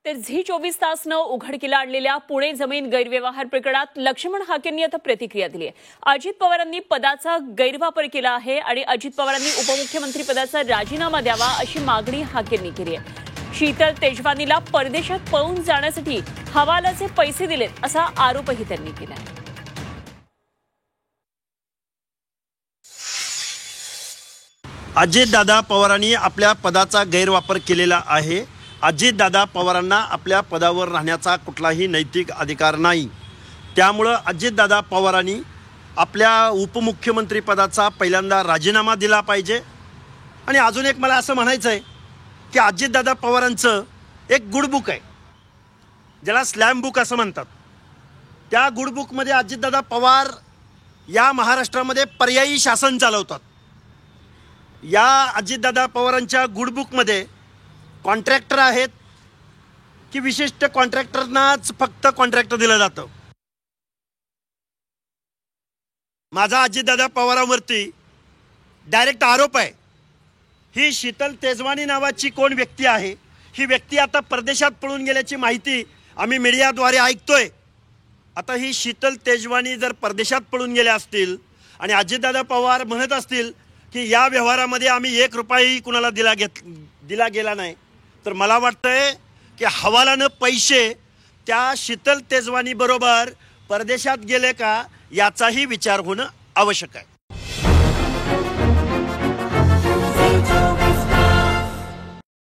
तर झी 24 तासनं उघडकीला आणलेल्या पुणे जमीन गैरव्यवहार प्रकरणात लक्ष्मण हाकेंनी आता प्रतिक्रिया दिली आहे। अजित पवारांनी पदाचा गैरवापर केला आहे आणि अजित पवारांनी उपमुख्यमंत्री पदाचा राजीनामा द्यावा अशी मागणी हाकेंनी केली आहे। शीतल तेजवानीला परदेशात पळून जाण्यासाठी हवालाचे पैसे दिलेत असा आरोपही त्यांनी केला आहे। अजितदादा पवारांनी आपल्या पदाचा गैरवापर केलेला आहे। अजितदादा पवारांना आपल्या पदावर राहण्याचा कुठलाही नैतिक अधिकार नाही। त्यामुळे अजितदादा पवारांनी आपल्या उपमुख्यमंत्री पदाचा पहिल्यांदा राजीनामा दिला पाहिजे। आणि अजून एक मला असं म्हणायचं आहे की अजितदादा पवारांचं एक गुडबुक आहे, ज्याला स्लॅम बुक असं म्हणतात। त्या गुडबुकमध्ये अजितदादा पवार या महाराष्ट्रामध्ये पर्यायी शासन चालवतात। या अजितदादा पवारांच्या गुडबुकमध्ये कॉन्ट्रॅक्टर आहेत की विशिष्ट कॉन्ट्रॅक्टरनाच फक्त कॉन्ट्रॅक्टर दिलं जातं। माझा अजितदादा पवारांवरती डायरेक्ट आरोप आहे। ही शीतल तेजवानी नावाची कोण व्यक्ती आहे, ही व्यक्ती आता परदेशात पळून गेल्याची माहिती आम्ही मीडियाद्वारे ऐकतोय। आता ही शीतल तेजवानी जर परदेशात पळून गेल्या असतील आणि अजितदादा पवार म्हणत असतील की या व्यवहारामध्ये आम्ही 1 रुपयाही कुणाला दिला गेला नाही, तर मला वाटतंय की हवालानं पैसे त्या शीतल तेजवानी बरोबर परदेशात गेले का याचाही विचार होणं आवश्यक आहे।